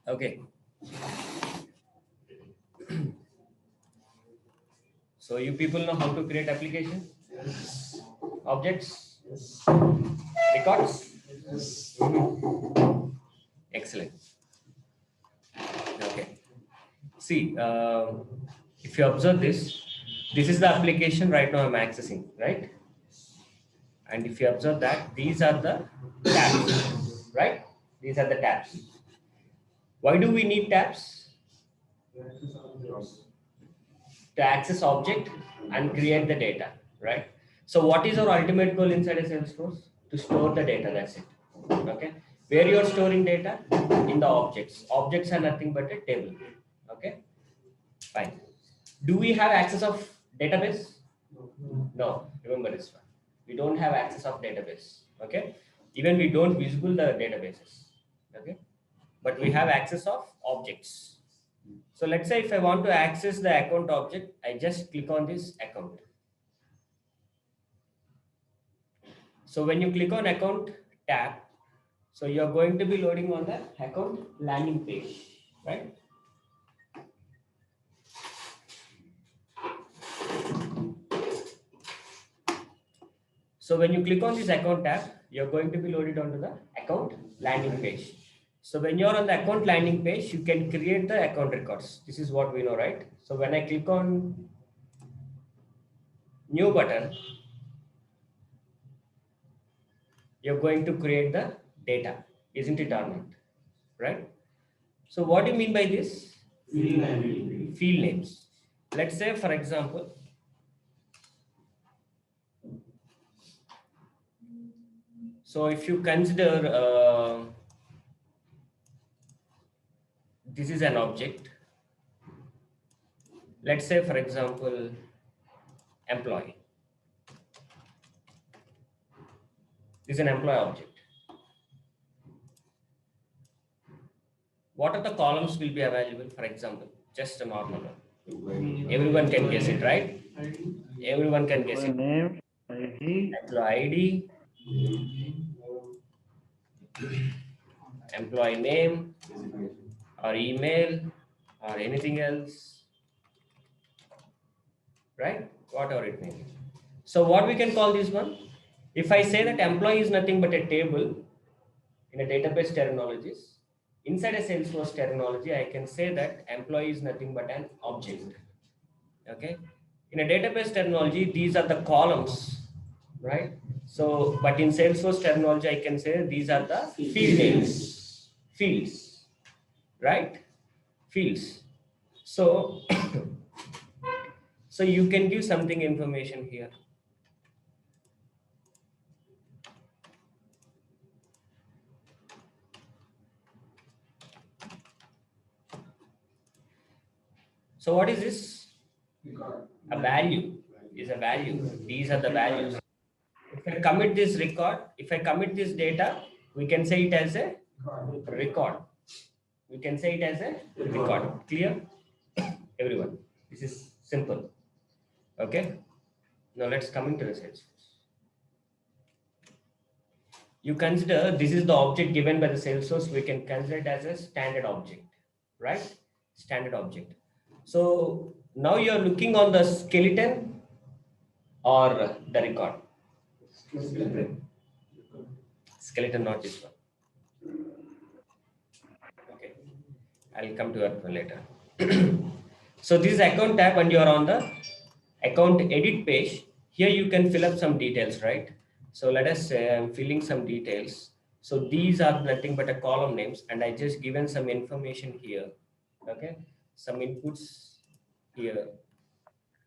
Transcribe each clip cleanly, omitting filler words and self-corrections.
Okay. So you people know how to create application? Yes. Objects? Yes. Records? Yes. Excellent. Okay. See, if you observe this, this is the application right now I'm accessing, right? And if you observe that, these are the tabs, right? These are the tabs. Why do we need tabs? To access object and create the data, right? So what is our ultimate goal inside a Salesforce? To store the data, that's it. Okay. Where you are storing data? In the objects. Objects are nothing but a table. Okay. Fine. Do we have access of database? No. Remember this one. We don't have access of database. Okay. Even we don't visible the databases. Okay. But we have access of objects. So let's say if I want to access the account object, I just click on this account. So when you click on account tab, so you're going to be loading on the account landing page, right? So when you click on this account tab, you're going to be loaded onto the account landing page. So when you're on the account landing page, you can create the account records. This is what we know, right? So when I click on new button, you're going to create the data, isn't it or not? Right? So what do you mean by this? Field names. Let's say, for example, so if you consider this is an object. Let's say, for example, employee. This is an employee object. What are the columns will be available? For example, just a normal one. Everyone can guess it, right? Everyone can guess it. Name, ID, Employee ID, employee name, or email, or anything else, right? Whatever it may be. So what we can call this one? If I say that employee is nothing but a table in a database terminologies, inside a Salesforce terminology, I can say that employee is nothing but an object. Okay. In a database terminology, these are the columns, right? So, but in Salesforce terminology, I can say these are the field names, fields, right? Fields. So, so you can give something information here. So what is this? A value is a value. These are the values. If I commit this record, if I commit this data, we can say it as a record. We can say it as a record. Clear? Everyone. This is simple. Okay. Now let's come into the Salesforce. You consider this is the object given by the Salesforce. We can consider it as a standard object, right? Standard object. So now you are looking on the skeleton or the record. Skeleton, not this one. Okay, I'll come to that one later. So this is account tab and you are on the account edit page. Here you can fill up some details, right? So let us say I'm filling some details. So these are nothing but a column names and I just given some information here. Okay, some inputs here.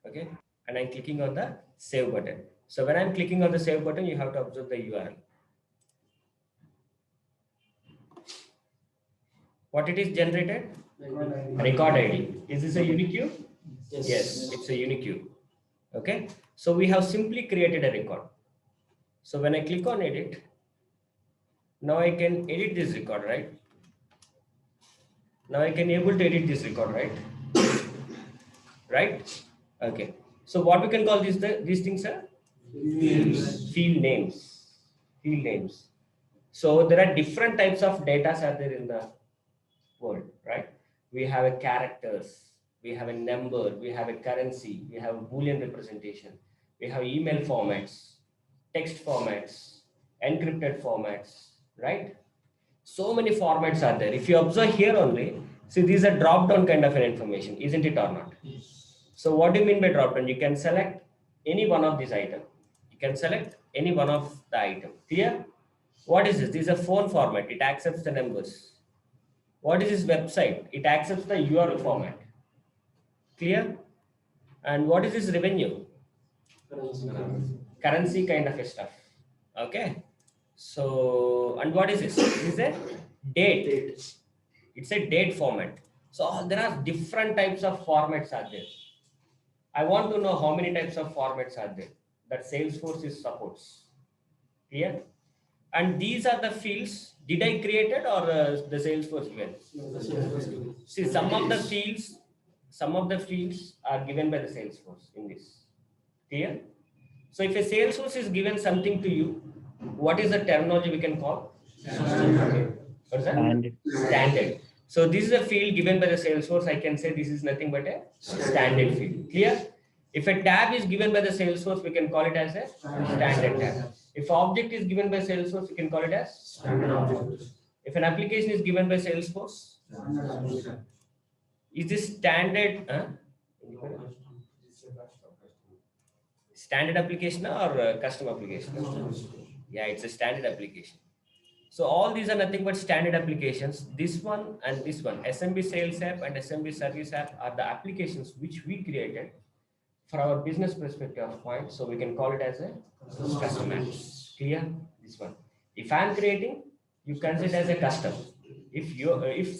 Okay, and I'm clicking on the save button. So when I'm clicking on the save button, you have to observe the URL. What it is generated? Record ID. Is this a unique queue? Yes, it's a unique queue. Okay, so we have simply created a record. So when I click on edit, now I can edit this record, right? Now I can able to edit this record, right? Right? Okay. So what we can call these things are Field names. Field names. So there are different types of data are there in the world, right? We have a characters, we have a number, we have a currency, we have a Boolean representation, we have email formats, text formats, encrypted formats, right? So many formats are there. If you observe here only, see these are drop down kind of an information, isn't it or not? So what do you mean by drop down? You can select any one of these items. You can select any one of the item. Clear? What is this? This is a phone format. It accepts the numbers. What is this website? It accepts the URL format. Clear? And what is this revenue? Currency kind of a stuff. Okay. So, and what is this? This is a date. It's a date format. So there are different types of formats are there. I want to know how many types of formats are there that Salesforce is supports. Clear? And these are the fields. Did I create it or the Salesforce given? See, some of the fields are given by the Salesforce in this. Clear? So if a Salesforce is given something to you, what is the terminology we can call? What is that? Standard. So this is a field given by the Salesforce. I can say this is nothing but a standard field. Clear? If a tab is given by the Salesforce, we can call it as a standard tab. If object is given by Salesforce, we can call it as standard object. If an application is given by Salesforce, is this standard? Standard application or custom application? Yeah, it's a standard application. So all these are nothing but standard applications. This one and this one, SMB Sales App and SMB Service App, are the applications which we created for our business perspective of point. So we can call it as a custom app. Clear? This one. If I'm creating, you consider as a custom. If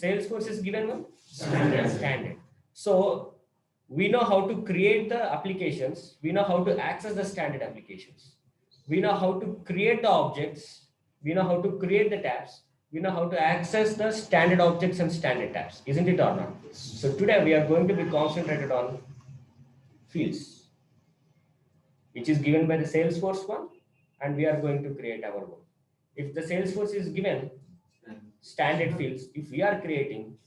Salesforce is given one, standard. So we know how to create the applications. We know how to access the standard applications. We know how to create the objects. We know how to create the tabs. We know how to access the standard objects and standard tabs. Isn't it or not? So today we are going to be concentrated on fields, which is given by the Salesforce one, and we are going to create our own. If the Salesforce is given standard fields, if we are creating,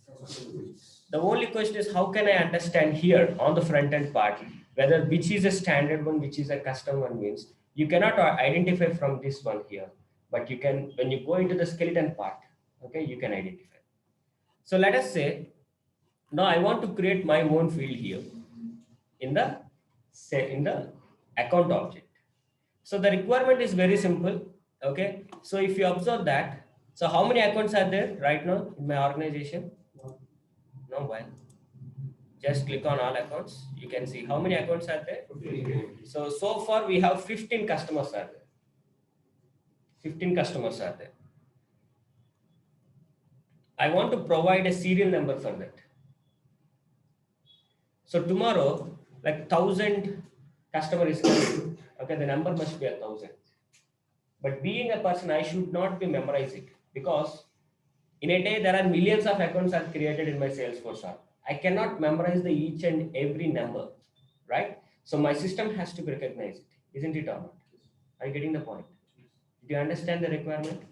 the only question is how can I understand here on the front end part whether which is a standard one, which is a custom one means you cannot identify from this one here, but you can, when you go into the skeleton part, okay, you can identify. So let us say, now I want to create my own field here in the account object. So the requirement is very simple. Okay. So if you observe that, so how many accounts are there right now in my organization? No one. Just click on all accounts. You can see how many accounts are there. So far we have 15 customers are there. 15 customers are there. I want to provide a serial number for that. So tomorrow, like 1,000 customer is coming. Okay, the number must be 1,000. But being a person, I should not be memorize it, because in a day there are millions of accounts are created in my Salesforce app. I cannot memorize the each and every number, right? So my system has to be recognized, isn't it or not? Are you getting the point? Do you understand the requirement?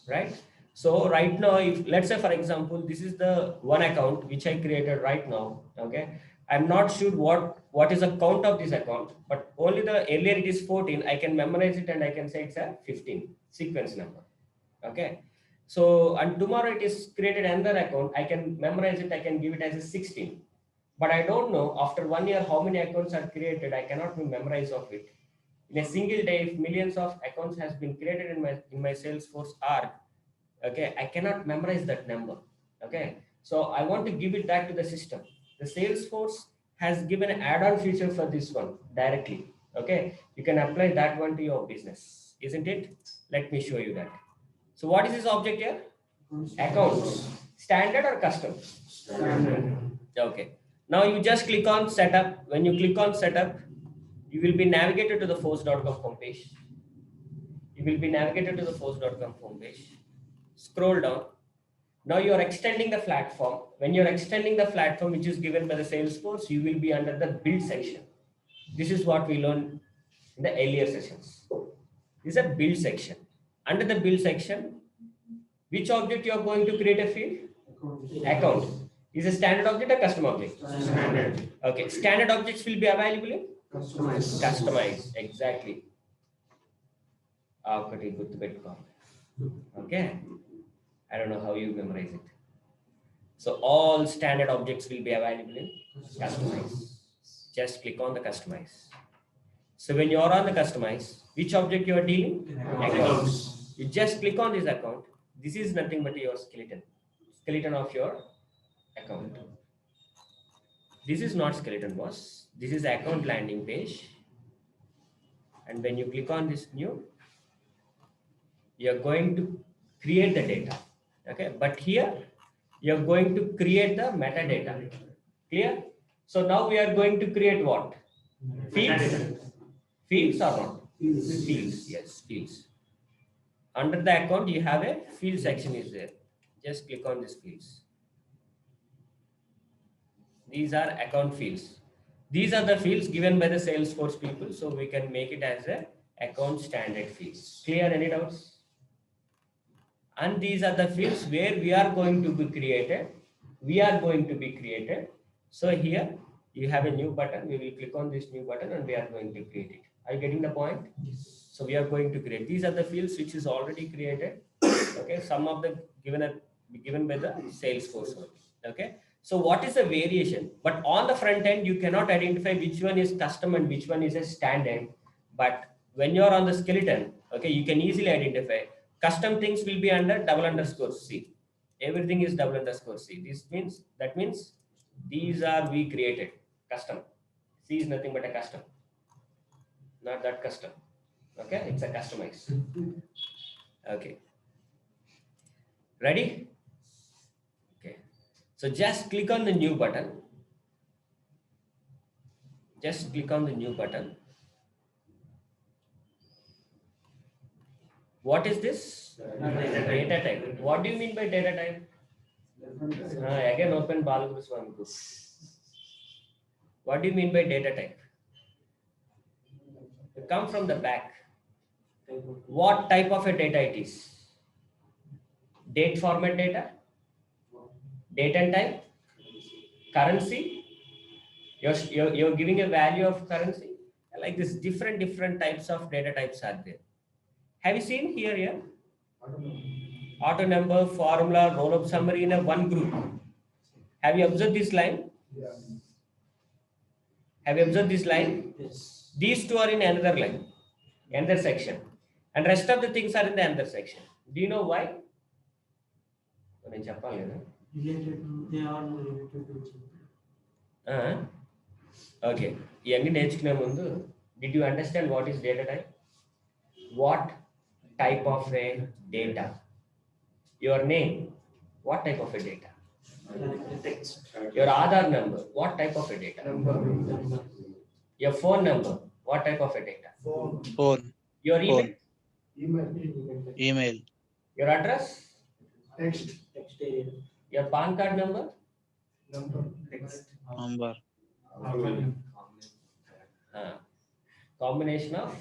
Right? So right now, if let's say for example, this is the one account which I created right now. Okay, I'm not sure what is the count of this account, but only the earlier it is 14. I can memorize it and I can say it's a 15 sequence number. Okay. So and tomorrow it is created another account. I can memorize it. I can give it as a 16. But I don't know after 1 year how many accounts are created. I cannot memorize of it. In a single day, if millions of accounts has been created in my Salesforce arc, okay, I cannot memorize that number. Okay, so I want to give it back to the system. The Salesforce has given an add-on feature for this one directly. Okay, you can apply that one to your business, isn't it? Let me show you that. So what is this object here? Accounts. Standard or custom? Standard. Okay. Now you just click on setup. When you click on setup, you will be navigated to the force.com homepage. You will be navigated to the force.com homepage. Scroll down. Now you are extending the platform. When you're extending the platform which is given by the Salesforce, you will be under the build section. This is what we learned in the earlier sessions. This is a build section. Under the build section, which object you are going to create a field? Account. Is a standard object or custom object? Standard. Okay. Standard objects will be available in? Customize. Exactly. Okay. I don't know how you memorize it. So all standard objects will be available in customize. Just click on the customize. So when you are on the customize, which object you are dealing? Accounts. You just click on this account. This is nothing but your skeleton of your account. This is not skeleton, boss. This is account landing page. And when you click on this new, you are going to create the data. Okay, but here you are going to create the metadata. Clear? So now we are going to create what? Fields. Fields or not? Fields. Yes, fields. Under the account, you have a field section is there. Just click on these fields. These are account fields. These are the fields given by the Salesforce people. So we can make it as a account standard fields. Clear? Any doubts? And these are the fields where we are going to be created. So here you have a new button. We will click on this new button and we are going to create it. Are you getting the point? Yes. So we are going to create. These are the fields which is already created. Okay. Some of the given by the Salesforce. Okay. So what is the variation? But on the front end, you cannot identify which one is custom and which one is a standard. But when you're on the skeleton, okay, you can easily identify. Custom things will be under _C. Everything is _C. That means these are we created custom. C is nothing but a custom, not that custom. Okay, it's a customize. Okay, ready? Okay, so just click on the new button. What is this? Data type. What do you mean by data type? Again, open Balaguru. What do you mean by data type? You come from the back. What type of a data it is? Date format data? Date and type? Currency? You're giving a value of currency? Like this, different types of data types are there. Have you seen here? Auto number, formula, roll-up summary in a one group. Have you observed this line? Yes. Have you observed this line? Yes. These two are in another line, another section. And rest of the things are in the another section. Do you know why? They are related to. Okay. Did you understand what is data type? What type of a data? Your name, what type of a data? Your Aadhaar number, what type of a data? Your phone number, what type of a data? Phone. Your email? Email. Your address? Text. Your PAN card number? Text. Number. Combination of?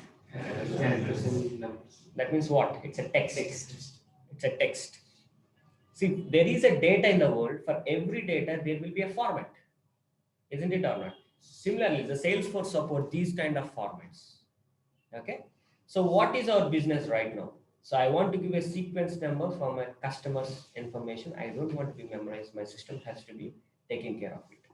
That means what? It's a text. It's a text. See, there is a data in the world. For every data, there will be a format. Isn't it or not? Similarly, the Salesforce support these kind of formats. Okay. So what is our business right now? So I want to give a sequence number for my customers' information. I don't want to be memorized. My system has to be taking care of it.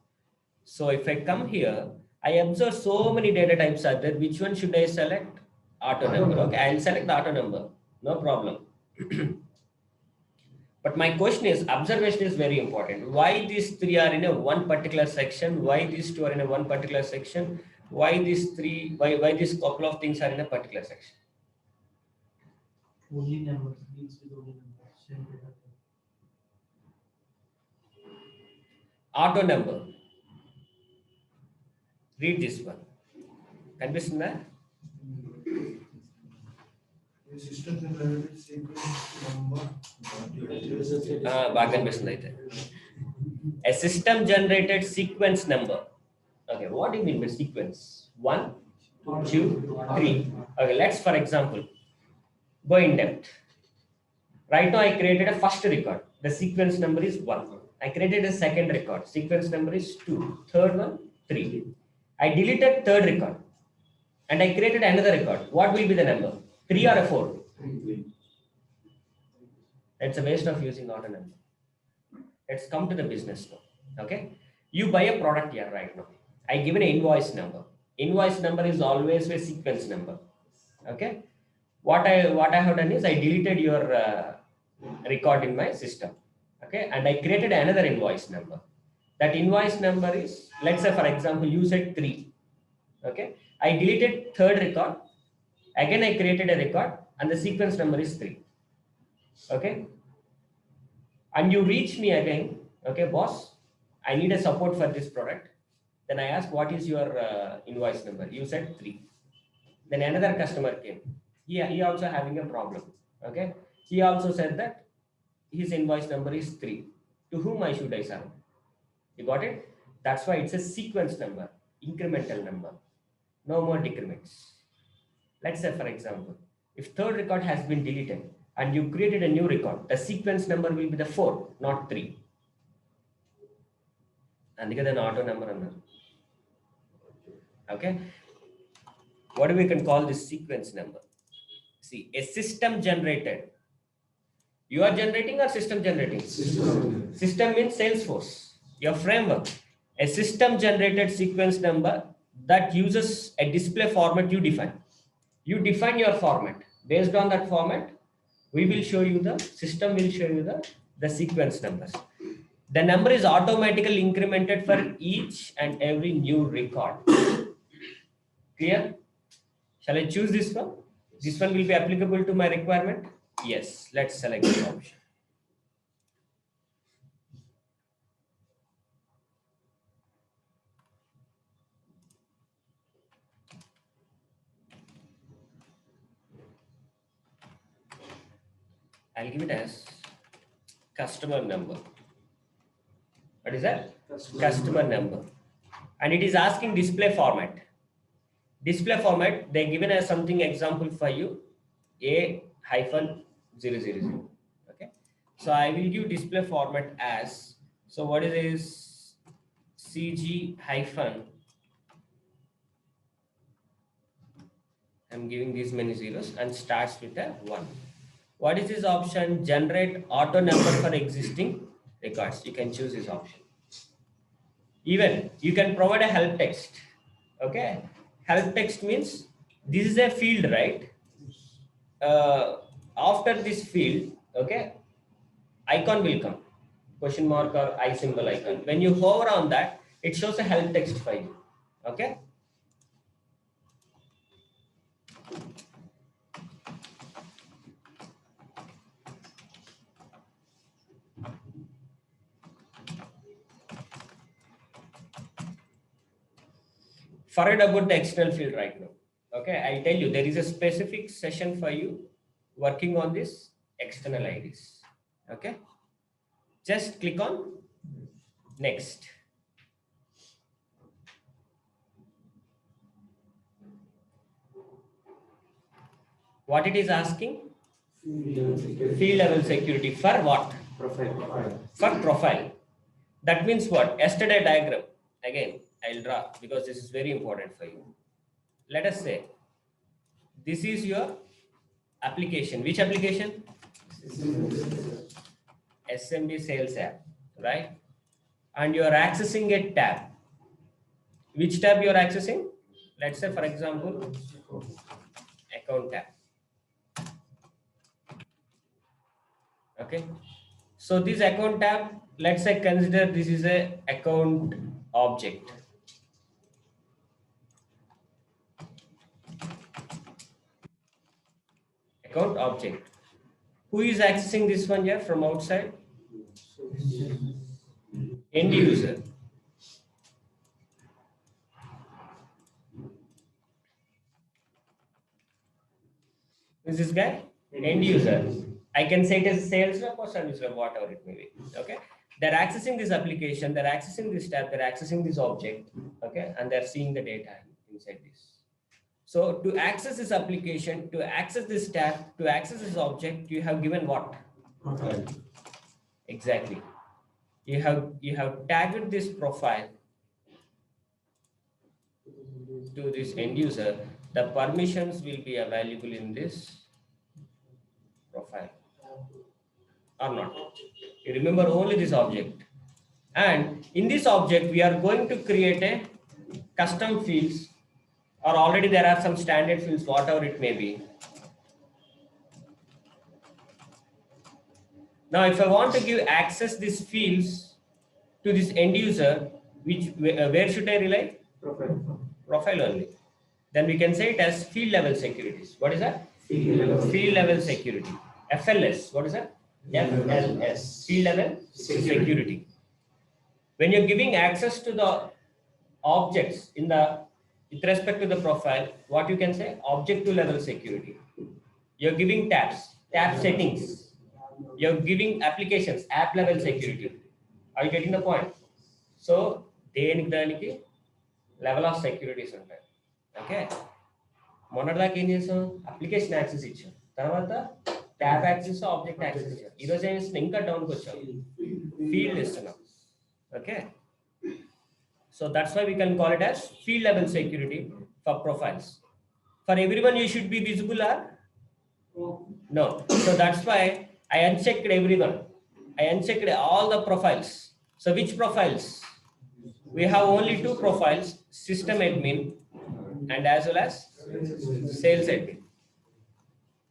So if I come here, I observe so many data types are there. Which one should I select? Auto number. Okay, I'll select the auto number. No problem. But my question is, observation is very important. Why these three are in a one particular section? Why these two are in a one particular section? Why these three? Why these couple of things are in a particular section? Only numbers. Deals with only numbers. Auto number. Read this one. Convinced na? System generated sequence number. బాగా కనిపిస్తుంది అయితే. A system generated sequence number. Okay, what do you mean by sequence? 1, 2, 3. Okay, let's for example go in depth. Right now I created a first record. The sequence number is 1. I created a second record. Sequence number is 2. Third one, 3. I deleted third record and I created another record. What will be the number? 3 or a 4? It's a waste of using auto number. Let's come to the business now. Okay. You buy a product here right now. I give an invoice number. Invoice number is always a sequence number. Okay. What I have done is I deleted your record in my system. Okay. And I created another invoice number. That invoice number is, let's say for example, you said 3. Okay. I deleted third record. Again, I created a record and the sequence number is 3. Okay. And you reach me again, okay, boss, I need a support for this product. Then I asked, what is your invoice number? You said 3. Then another customer came. He also having a problem. Okay. He also said that his invoice number is 3. To whom I should I serve? You got it? That's why it's a sequence number, incremental number. No more decrements. Let's say, for example, if third record has been deleted and you created a new record, the sequence number will be the 4, not 3. And then auto number. Okay. What do we can call this sequence number? See, a system generated. You are generating or system generating? System means Salesforce, your framework. A system generated sequence number that uses a display format you define. You define your format. Based on that format, we will show you the system will show you the sequence numbers. The number is automatically incremented for each and every new record. Clear? Shall I choose this one? This one will be applicable to my requirement? Yes. Let's select the option. I'll give it as customer number. What is that? Customer number. And it is asking display format. Display format, they given as something example for you, A-000. Okay. So I will give display format as, so what is this? CG hyphen. I'm giving these many zeros and starts with a 1. What is this option? Generate auto number for existing records. You can choose this option. Even you can provide a help text. Okay. Help text means this is a field, right? After this field, okay, icon will come. Question mark or I symbol icon. When you hover on that, it shows a help text for you. Okay. Forget about the external field right now. Okay, I'll tell you, there is a specific session for you working on this external IDs. Okay, just click on next. What it is asking? Field level security for what? Profile. For profile. That means what? Yesterday diagram. Again, I'll draw because this is very important for you. Let us say this is your application. Which application? SMB Sales App, right? And you are accessing a tab. Which tab you are accessing? Let's say, for example, account tab. Okay. So this account tab, let's say consider this is a account object. Account object. Who is accessing this one here from outside? End user. Is this guy? End user. I can say it as a sales rep or service rep, whatever it may be. Okay. They're accessing this application, they're accessing this tab, they're accessing this object. Okay. And they're seeing the data inside this. So to access this application, to access this tab, to access this object, you have given what? Profile. Exactly. You have tagged this profile to this end user. The permissions will be available in this profile or not. You remember only this object. And in this object, we are going to create a custom fields, or already there are some standard fields, whatever it may be. Now, if I want to give access these fields to this end user, where should I rely? Profile. Profile only. Then we can say it as field level securities. What is that? Field level security. FLS. What is that? FLS. Field level security. When you're giving access to the objects with respect to the profile, what you can say? Object to level security. You're giving tab settings. You're giving applications, app level security. Are you getting the point? So దేనికి level of securities ఉంటాయి. Okay, మొన్నటిదాకా ఏం చేసాం? Application access ఇచ్చాం, తర్వాత tab access, object access ఇచ్చాం. ఈరోజు ఏం ఇస్తున్నాం? ఇంకా డౌన్కి వచ్చాం, ఫీల్డ్ ఇస్తున్నాం. Okay, so that's why we can call it as field level security for profiles. For everyone you should be visible or no? So that's why I unchecked everyone. I unchecked all the profiles. So which profiles? We have only two profiles, system admin and as well as sales admin.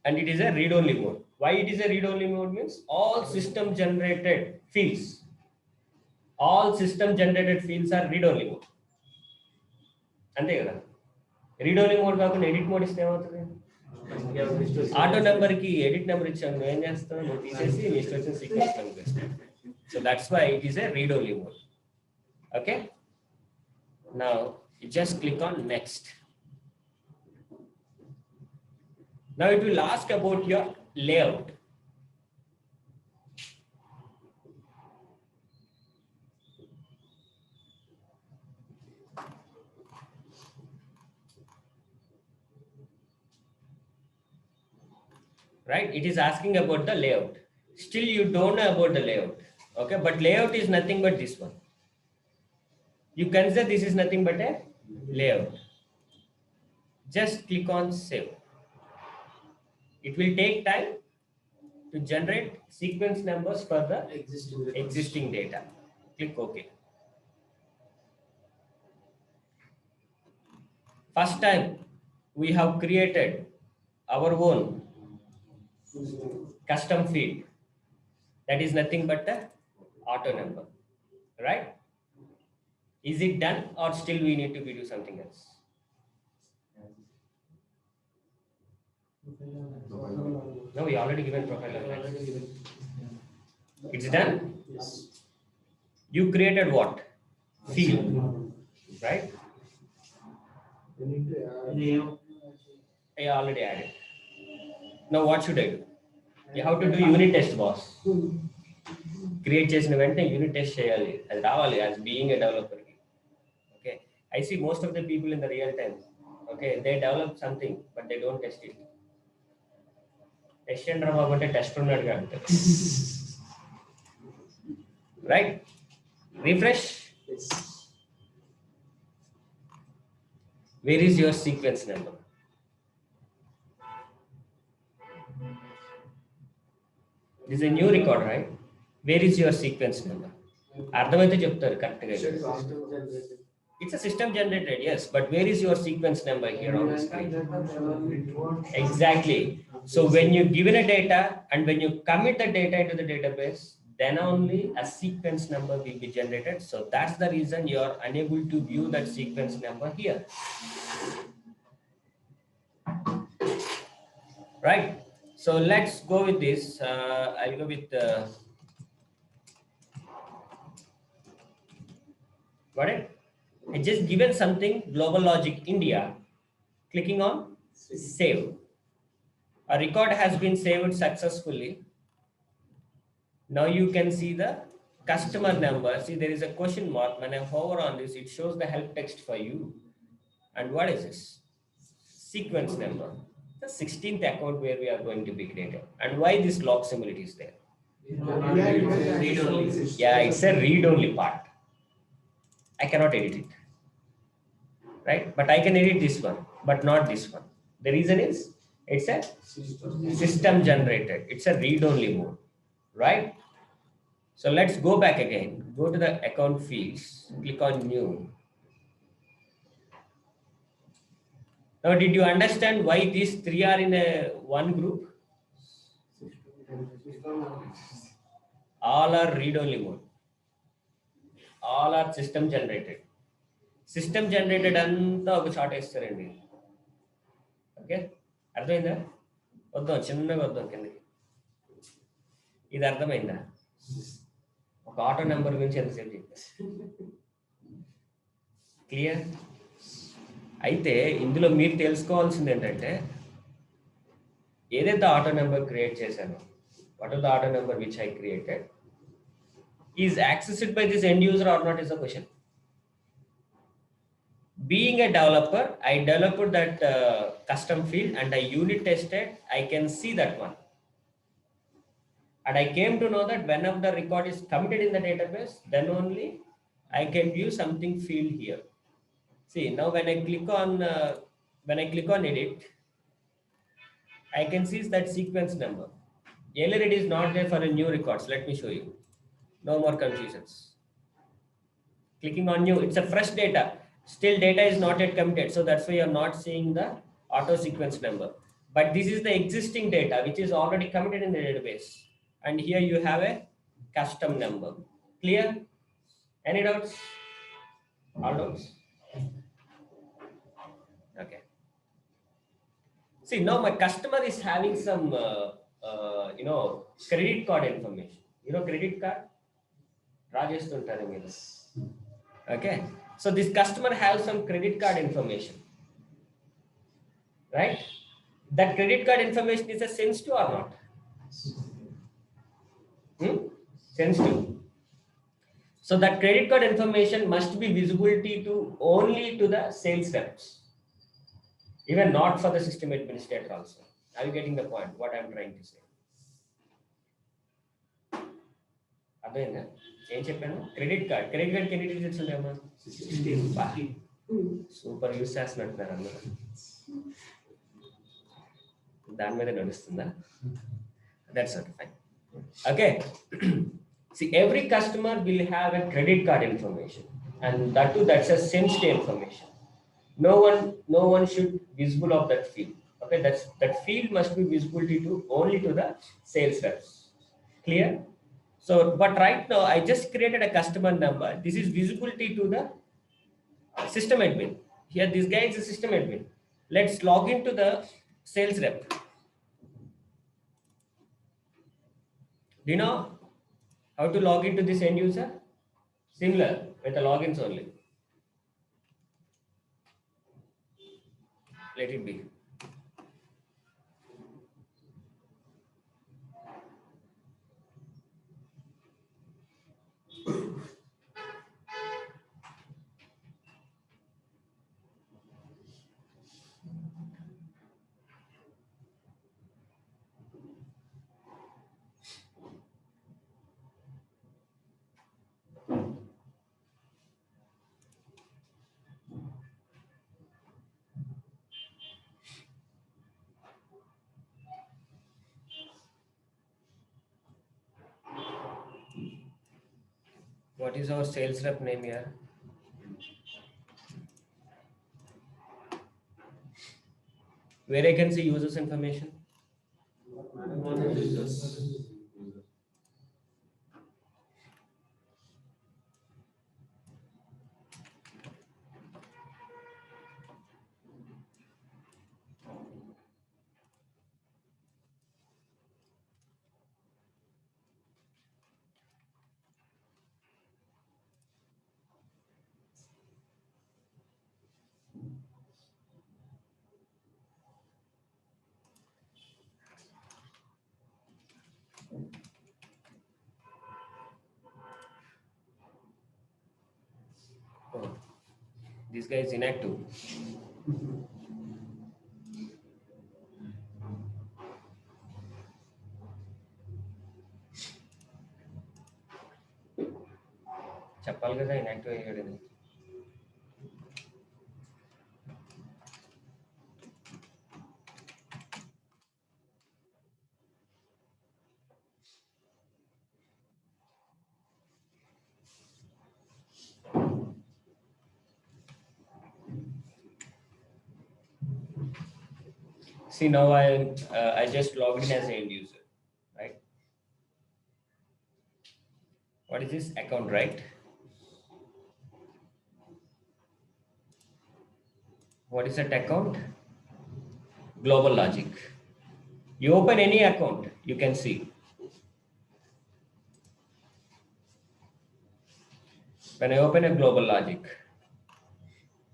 And it is a read-only mode. Why it is a read-only mode means all system generated fields. All system generated fields are read-only mode. అంతే కదా. Read only mode కాకుండా edit mode ఇస్తే ఏమవుతుంది? Auto number కి edit number ఇచ్చాను, నువ్వు ఏం చేస్తావు? నువ్వు తీసేసి నీ ఇష్టం వచ్చిన సీక్వెన్స్ నెంబర్ వేస్తావు. So that's why it is a read only mode. Okay, now you just click on next. Now it will ask about your layout. Right, it is asking about the layout. Still you don't know about the layout. Okay, but layout is nothing but this one. You consider this is nothing but a layout. Just click on save. It will take time to generate sequence numbers for the existing data. Click OK. First time we have created our own custom field. That is nothing but the auto number, right? Is it done or still we need to do something else? No, we already given profile. It's done. Yes. You created what? Field, right? You need to add I already added. Now what should I do? You have to do unit test, boss. Create చేసిన వెంటనే unit test చేయాలి, అది రావాలి as being a developer. Okay, I see most of the people in the real time, okay, they develop something but they don't test it. Test చేయండి రా బాబు అంటే test ఉన్నట్టుగా అంటారు. Right, refresh. Where is your sequence number? This a new record, right? Where is your sequence number? అర్థమైతే చెప్తారు కరెక్ట్గా. It's a system generated, yes, but where is your sequence number here on the screen? Exactly. So when you given a data and when you commit the data into the database, then only a sequence number will be generated. So that's the reason you are unable to view that sequence number here. Right. So let's go with this. I'll go with got it? I just given something global logic India, clicking on save. A record has been saved successfully. Now you can see the customer number. See, there is a question mark. When I hover on this, it shows the help text for you. And what is this? sequence number. The 16th account where we are going to be created. And why this log symbol it is there? Read only. Yeah, it's a read-only part. I cannot edit it, right? But I can edit this one, but not this one. The reason is it's a system generated. It's a read-only mode, right? So let's go back again. Go to the account fields, click on new. Now, did you understand why these three are in a one group? All are read-only mode. All are system generated. System generated అంతా ఒక short వేస్తారండి. Okay, అర్థమైందా? వద్దాం చిన్నగా వద్దాం కిందకి. ఇది అర్థమైందా? ఒక ఆటో నెంబర్ గురించి ఎంతసేపు చెప్పారు? క్లియర్? అయితే ఇందులో మీరు తెలుసుకోవాల్సింది ఏంటంటే ఏదైతే ఆటో నెంబర్ క్రియేట్ చేశానో, what are the auto number which I created is accessed by this end user are not is the question. Being a developer, I developed that custom field and I unit tested. I can see that one. And I came to know that whenever the record is committed in the database, then only I can view something field here. See, now when I click on edit, I can see that sequence number. Earlier it is not there for a new records. Let me show you. No more confusions. Clicking on new, it's a fresh data. Still data is not yet committed, so that's why you're not seeing the auto sequence number. But this is the existing data which is already committed in the database, and here you have a custom number. Clear? Any doubts? All doubts? Okay. See, now my customer is having some credit card information. You know credit card? Rajesh tuntaru meeru. Okay, so this customer has some credit card information, right? That credit card information is a sensitive or not? Sensitive. So that credit card information must be visibility to only to the sales reps, even not for the system administrator also. Are you getting the point what I'm trying to say? అర్థమైందా ఏం చెప్పాను? Credit card ఎన్ని digits ఉన్నాయమ్మా? 16. Super use చేస్తున్నట్టున్నారు అందరూ. దాని మీద నడుస్తుందా? That's okay, fine. Okay, see, every customer will have a credit card information, and that too, that's a sensitive information. No one should visible of that field. Okay, that field must be visibility to only to the sales reps. Clear? So, but right now I just created a customer number. This is visibility to the system admin. Here, this guy is a system admin. Let's log into the sales rep. Do you know how to log into this end user? Similar with the logins only. Let it be. What is our sales rep name here? Where I can see users information? Oh, this guy is inactive. చెప్పాలి కదా inactive అయ్యాడు. See, now I just logged in as an end user, right? What is this account, right? What is that account? Global Logic. You open any account, you can see. When I open a Global Logic,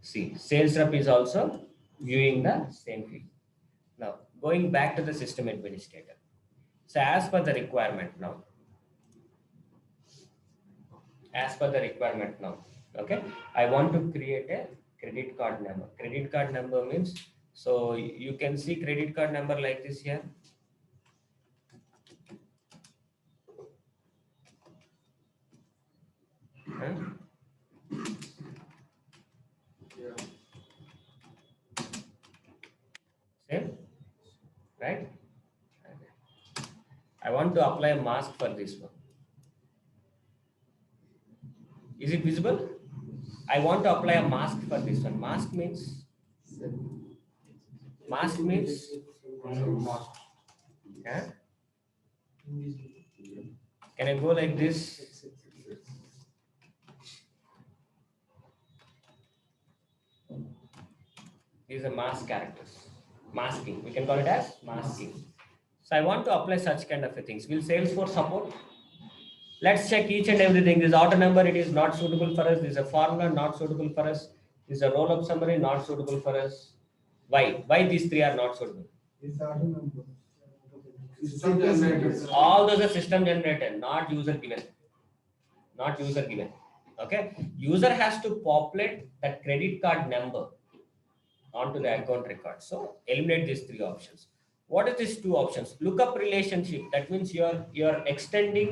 see, sales rep is also viewing the same field. Now, going back to the system administrator. So as per the requirement now, okay, I want to create a credit card number. Credit card number means, so you can see credit card number like this here. Huh? Same, right? I want to apply a mask for this one. Is it visible? I want to apply a mask for this one. Mask means yeah? Can I go like this? These are mask characters. Masking. We can call it as masking. So I want to apply such kind of a things. Will Salesforce support? Let's check each and everything. This auto number, it is not suitable for us. This is a formula, not suitable for us. This is a roll-up summary, not suitable for us. Why? Why these three are not suitable? All those are system generated, not user given. Not user given. Okay. User has to populate that credit card number onto the account record. So eliminate these three options. What is these two options? Lookup relationship. That means you're extending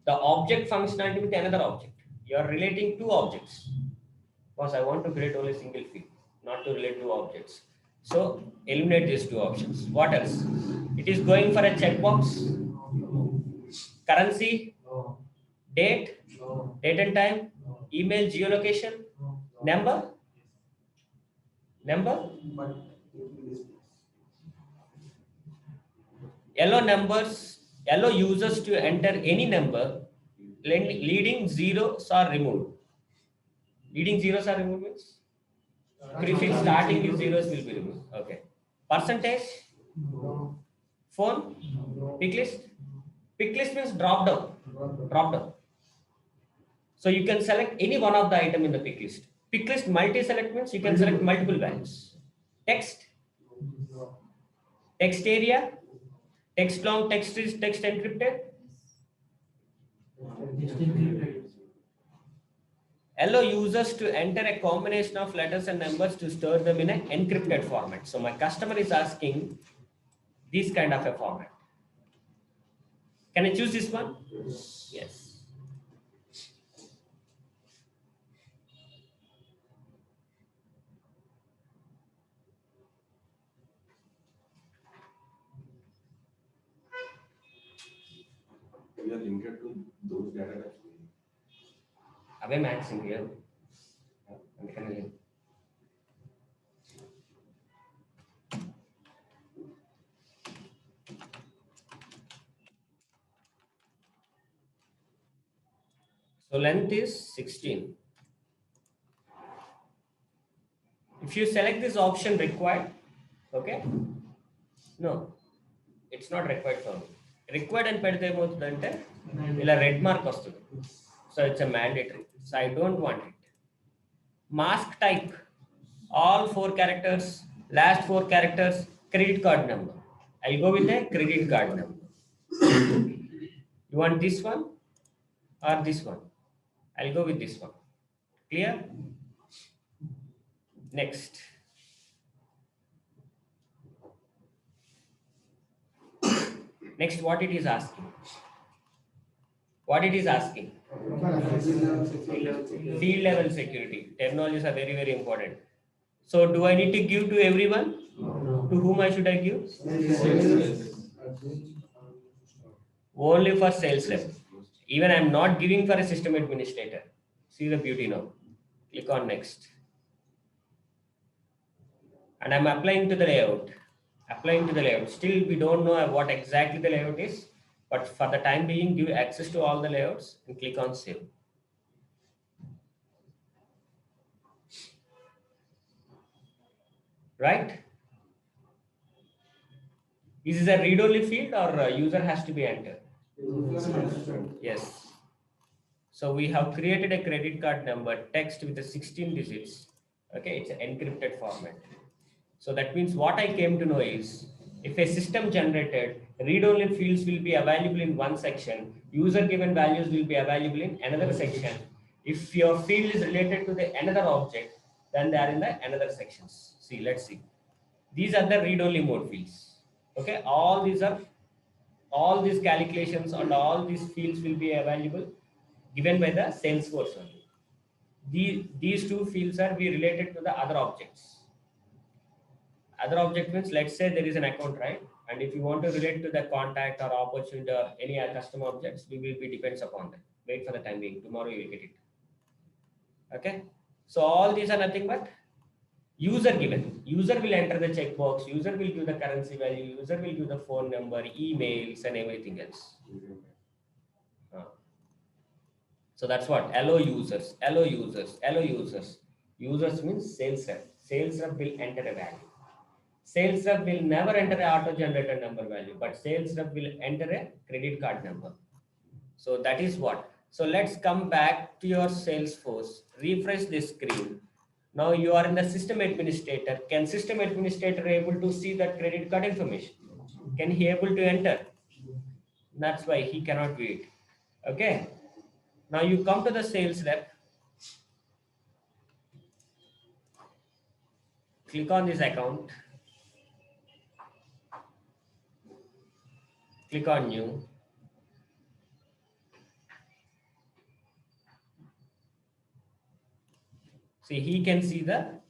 the object functionality with another object. You're relating two objects. Because I want to create only single field, not to relate two objects. So eliminate these two options. What else? It is going for a checkbox. Currency, date, date and time, email, geolocation, number. Allow users to enter any number leading zeros are removed. Leading zeros are removed means prefix starting with zeros will be removed. Okay. Percentage, phone, pick list. Pick list means drop down. So you can select any one of the item in the pick list. Pick list multi-select means you can select multiple values. Text area, text long, text is text encrypted. Allow users to enter a combination of letters and numbers to store them in an encrypted format. So my customer is asking this kind of a format. Can I choose this one? Yes. We are linked to those data types. Away maxing here. So length is 16. If you select this option required, okay? No, it's not required for me. Required and pedite emotundante ila red mark vastundi. So it's a mandatory. So I don't want it. Mask type, all 4 characters, last 4 characters, credit card number. I'll go with a credit card number. You want this one or this one? I'll go with this one. Clear? Next. Next, what it is asking? Field level security. Terminologies are very, very important. So do I need to give to everyone? To whom I should I give? Only for sales rep. Even I'm not giving for a system administrator. See the beauty now. Click on next. And I'm applying to the layout. Applying to the layout. Still, we don't know what exactly the layout is. But for the time being, give access to all the layouts and click on save. Right? Is this a read-only field or a user has to be entered? Yes. So we have created a credit card number text with the 16 digits. Okay, it's an encrypted format. So that means what I came to know is if a system generated read-only fields will be available in one section, user given values will be available in another section. If your field is related to the another object, then they are in the another sections. See, let's see. These are the read-only mode fields. Okay, all these calculations and all these fields will be available given by the Salesforce only. These two fields are be related to the other objects. Other object means let's say there is an account, right? And if you want to relate to the contact or opportunity or any other customer objects, we will be depends upon that. Wait for the time being. Tomorrow you will get it. Okay. So all these are nothing but user given. User will enter the checkbox. User will give the currency value. User will give the phone number, emails, and everything else. So that's what allow users, allow users, allow users. Users means sales rep. Sales rep will enter a value. Sales rep will never enter a auto-generated number value, but sales rep will enter a credit card number. So that is what. So let's come back to your Salesforce. Refresh this screen. Now you are in the system administrator. Can system administrator able to see that credit card information? Can he able to enter? That's why he cannot view it. Okay. Now you come to the sales rep. Click on this account. Click on new. See, he can see the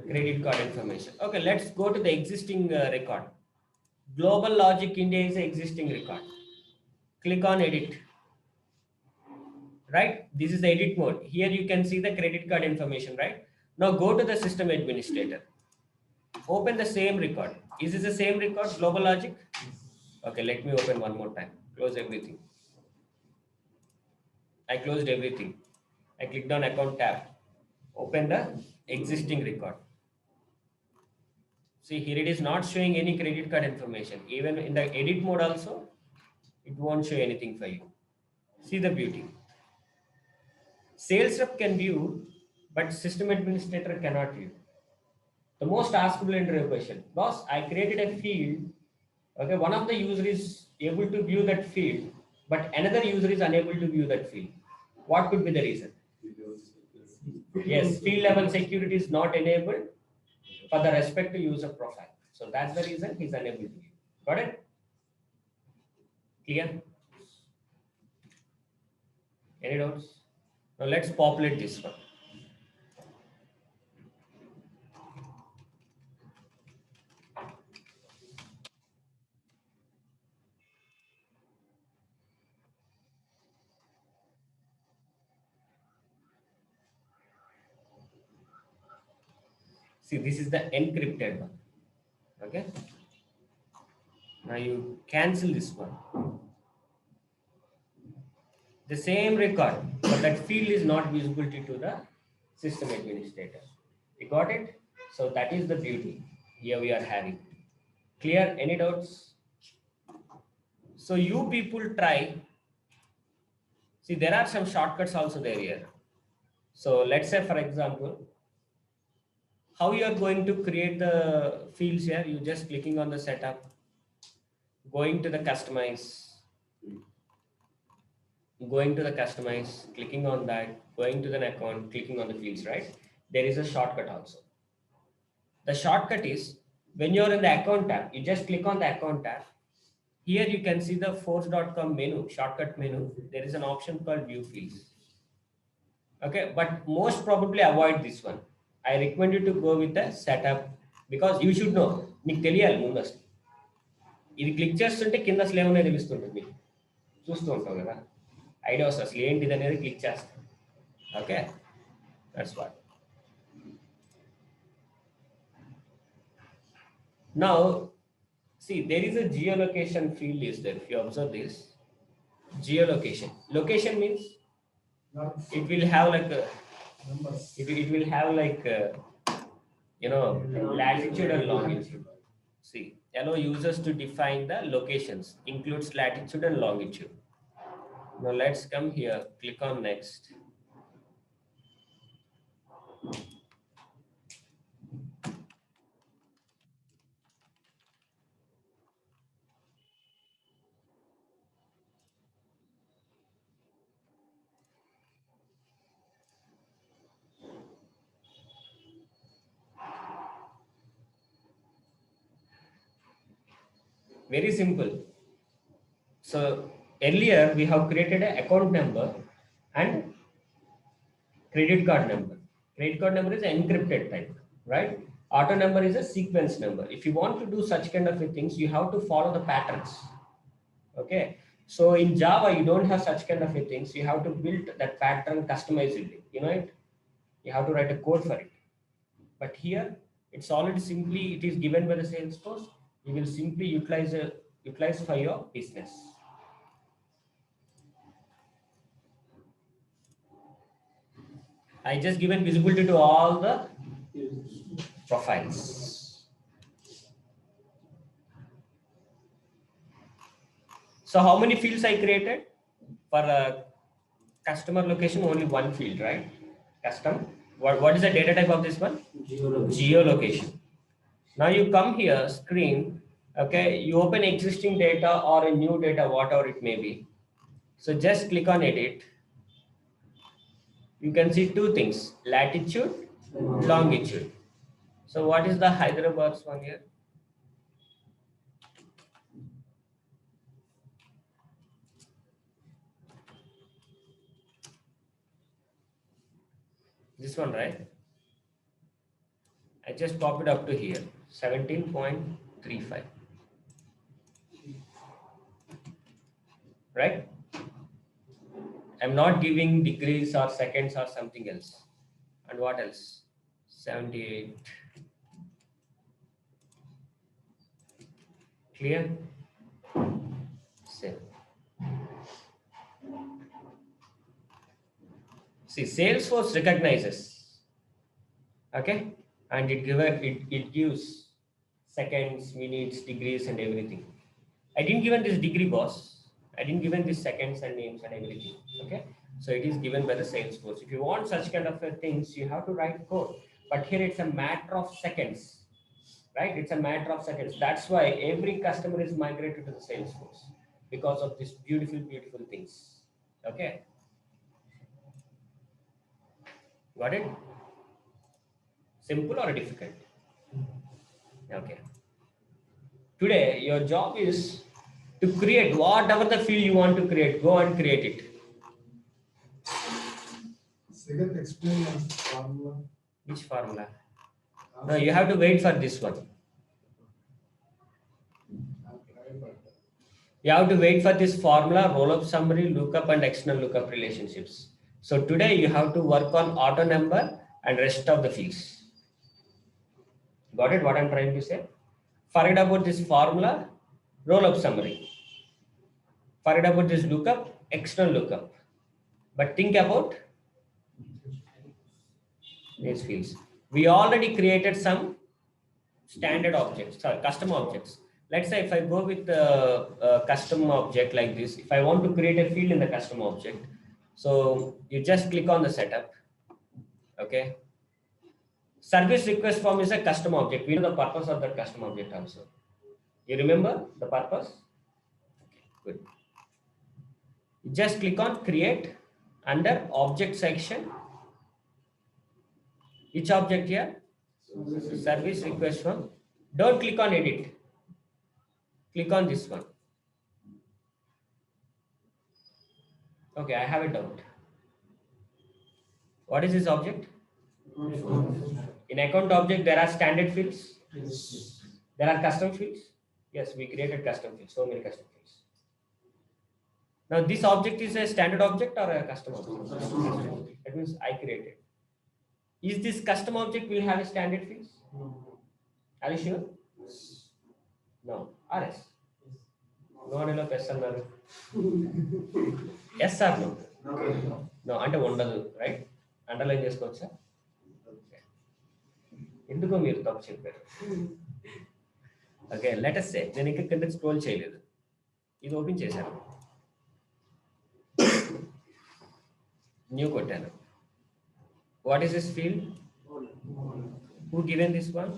credit card information. Okay, let's go to the existing record. Global Logic India is an existing record. Click on edit. Right? This is the edit mode. Here you can see the credit card information, right? Now go to the system administrator. Open the same record. Is this the same record, Global Logic? Okay, let me open one more time. Close everything. I closed everything. I clicked on account tab. Open the existing record. See, here it is not showing any credit card information. Even in the edit mode also, it won't show anything for you. See the beauty. Sales rep can view, but system administrator cannot view. The most askable interview question. Boss, I created a field. Okay, one of the user is able to view that field, but another user is unable to view that field. What could be the reason? Yes, field level security is not enabled for the respective user profile. So that's the reason he's unable to view. Got it? Clear? Any doubts? Now let's populate this one. See, this is the encrypted one. Okay. Now you cancel this one. The same record, but that field is not visible to the system administrator. You got it? So that is the beauty here we are having. Clear? Any doubts? So you people try. See, there are some shortcuts also there here. So let's say, for example, how you are going to create the fields here. You just clicking on the setup, going to the customize, clicking on that, going to the account, clicking on the fields, right? There is a shortcut also. The shortcut is when you're in the account tab, you just click on the account tab. Here you can see the force.com menu, shortcut menu. There is an option called view fields. Okay, but most probably avoid this one. I recommend you to go with the setup because you should know. నీకు తెలియాలి ముందు అసలు ఇది click చేస్తుంటే కింద అసలు ఏమన్నా తెలుస్తుంటుంది నీకు చూస్తూ ఉంటావు కదా ఐడియా వస్తుంది అసలు ఏంటిది అనేది క్లిక్ చేస్తాం okay that's what now see there is a geolocation field is there if you observe this geolocation location means it will have like a, it will have like latitude and longitude. See, allow users to define the locations, includes latitude and longitude. Now let's come here, click on next. Very simple. So earlier we have created an account number and credit card number. Credit card number is an encrypted type, right? Auto number is a sequence number. If you want to do such kind of things, you have to follow the patterns. Okay. So in Java, you don't have such kind of things. You have to build that pattern customizably. You know it? You have to write a code for it. But here, it's already simply, it is given by the Salesforce. You will simply utilize for your business. I just given visibility to all the profiles. So how many fields I created? For a customer location, only one field, right? Custom. What is the data type of this one? Geolocation. Now you come here, screen, okay, you open existing data or a new data, whatever it may be. So just click on edit. You can see two things, latitude, longitude. So what is the Hyderabad's one here? This one, right? I just pop it up to here, 17.35. Right? I'm not giving degrees or seconds or something else. And what else? 78. Clear? Save. See, Salesforce recognizes, okay, and it gives seconds, minutes, degrees, and everything. I didn't given this degree, boss. I didn't given this seconds and names and everything. Okay, so it is given by the Salesforce. If you want such kind of things, you have to write code. But here it's a matter of seconds, right? It's a matter of seconds. That's why every customer is migrated to the Salesforce because of these beautiful, beautiful things. Okay. Got it? Simple or difficult? Okay. Today, your job is to create whatever the field you want to create. Go and create it. Second, explain the formula. Which formula? No, you have to wait for this one. You have to wait for this formula, roll-up summary, lookup, and external lookup relationships. So today you have to work on auto number and rest of the fields. Got it? What I'm trying to say? Forget about this formula, roll-up summary. Forget about this lookup, external lookup. But think about these fields. We already created some standard objects, sorry, custom objects. Let's say if I go with a custom object like this, if I want to create a field in the custom object, so you just click on the setup. Okay. Service request form is a custom object. We know the purpose of that custom object also. You remember the purpose? Good. Just click on create under object section. Which object here? Service request form. Don't click on edit. Click on this one. Okay, I have a doubt. What is this object? In account object, there are standard fields. There are custom fields. Yes, we created custom fields, so many custom fields. Now, this object is a standard object or a custom object? That means I created. Is this custom object will have a standard fields? Are you sure? No. RS. No అని yes అన్నారు. Yes or no? No అంటే ఉండదు, right? Underline చేసుకోవచ్చా? ఎందుకో మీరు తప్పు చెప్పారు. Okay, let us say నేను ఇంకా కింద స్క్రోల్ చేయలేదు, ఇది ఓపెన్ చేశాను, న్యూ కొట్టాను. What is this field? Who given this one?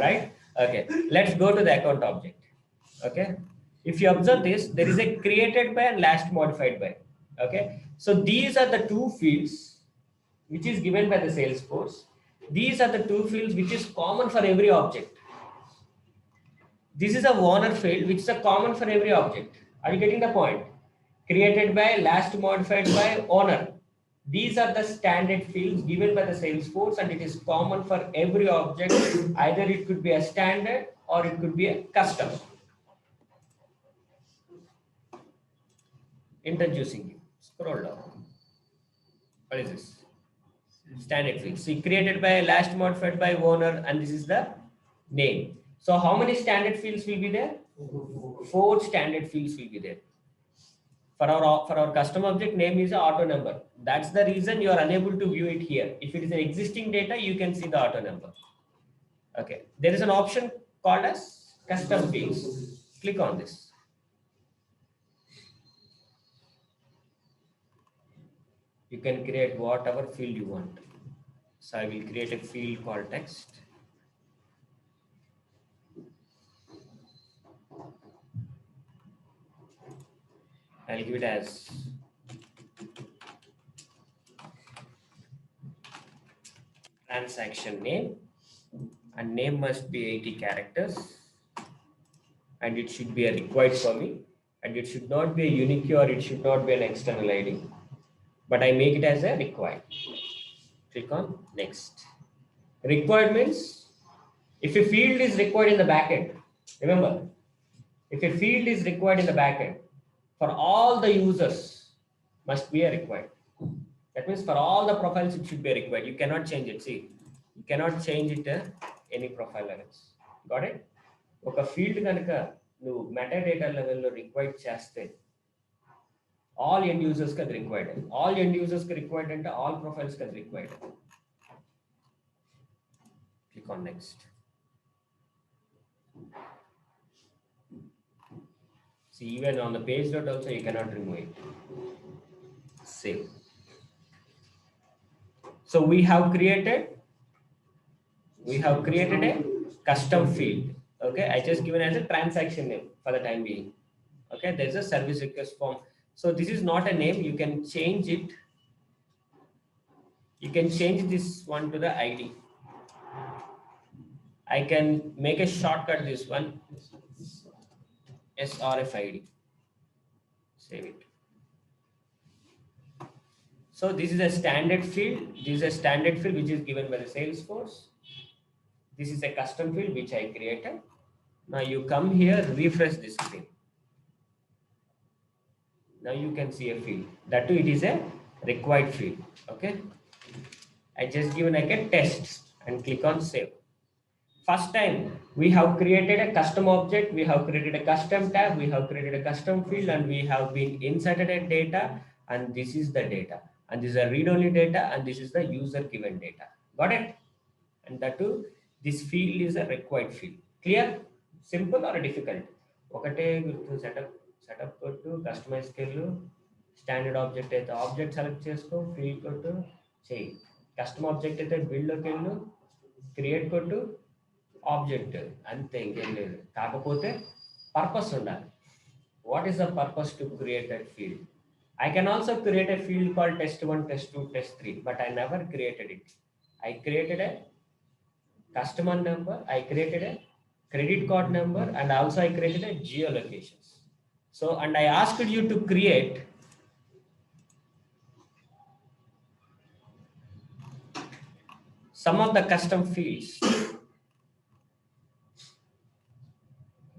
right. Okay, let's go to the account object. Okay, if you observe this, there is a created by and last modified by. Okay, so these are the two fields which is given by the Salesforce. These are the two fields which is common for every object. This is a owner field which is a common for every object. Are you getting the point? Created by, last modified by, owner. These are the standard fields given by the Salesforce, and it is common for every object. Either it could be a standard or it could be a custom. Introducing you. Scroll down. What is this? Standard field. See, created by, last modified by, owner, and this is the name. So how many standard fields will be there? 4 standard fields will be there. For our custom object, name is auto number. That's the reason you are unable to view it here. If it is an existing data, you can see the auto number. Okay, there is an option called as custom fields. Click on this. You can create whatever field you want. So I will create a field called text. I'll give it as transaction name, and name must be 80 characters, and it should be a required for me, and it should not be a unique or it should not be an external ID, but I make it as a required. Click on next. Required means if a field is required in the backend, remember, if a field is required in the backend, for all the users must be a required. That means for all the profiles it should be a required. You cannot change it. See, you cannot change it any profile levels. Got it? ఒక field కనుక నువ్వు metadata లెవెల్లో required చేస్తే all end యూజర్స్కి అది required. All end యూజర్స్కి required అంటే all ప్రొఫైల్స్కి అది required. Click on next. See, even on the page dot also you cannot remove it. Save. So we have created a custom field. Okay, I just given as a transaction name for the time being. Okay, there's a service request form. So this is not a name. You can change it. You can change this one to the ID. I can make a shortcut this one. SRFID. Save it. So this is a standard field. This is a standard field which is given by the Salesforce. This is a custom field which I created. Now you come here, refresh this screen. Now you can see a field. That too, it is a required field. Okay. I just given like a test and click on save. First time we have created a custom object, we have created a custom tab, we have created a custom field, and we have been inserted a data, and this is the data, and this is a read-only data, and this is the user given data. Got it? And that too, this field is a required field. Clear? Simple or difficult? ఒకటే గుర్తు setup కొట్టు, కస్టమైజ్కి వెళ్ళు, standard object అయితే object select చేసుకో, field కొట్టు, చేయి. Custom object అయితే బిల్డ్లోకి వెళ్ళు, క్రియేట్ కొట్టు, ఆబ్జెక్ట్, అంతే, ఇంకేం లేదు. కాకపోతే పర్పస్ ఉండాలి. What is the purpose to create that field? I can also create a field called test1, test2, test3, but I never created it. I created a customer number, I created a credit card number, and also I created a geolocations. So, and I asked you to create some of the custom fields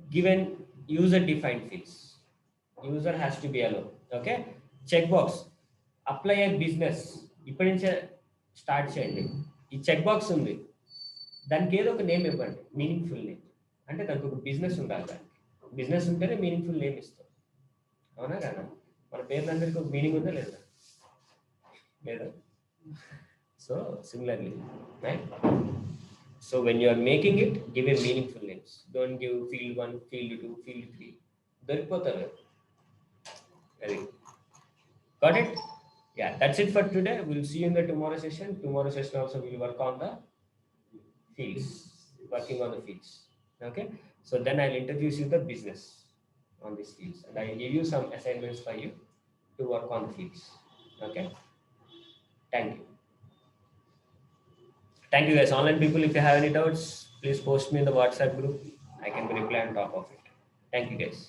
given user defined fields. User has to be alone. Okay. Checkbox. Apply a business. ఇప్పటి నుంచే start చేయండి. ఈ check box ఉంది, దానికి ఏదో ఒక name ఇవ్వండి, meaningful name. అంటే దానికి ఒక బిజినెస్ ఉండాలి, దానికి బిజినెస్ ఉంటేనే మీనింగ్ఫుల్ నేమ్ ఇస్తాం. అవునా కదా? మన పేర్లందరికీ ఒక మీనింగ్ ఉందా లేదా? లేదా? So similarly, right? So when you are making it, give a meaningful names. Don't give field 1, field 2, field 3. దొరికిపోతారు. Very good. Got it? Yeah, that's it for today. We'll see you in the tomorrow session. Tomorrow session also we'll work on the fields, working on the fields. Okay. So then I'll introduce you the business on these fields, and I'll give you some assignments for you to work on the fields. Okay. Thank you. Thank you guys. Online people, if you have any doubts, please post me in the WhatsApp group. I can reply on top of it. Thank you guys.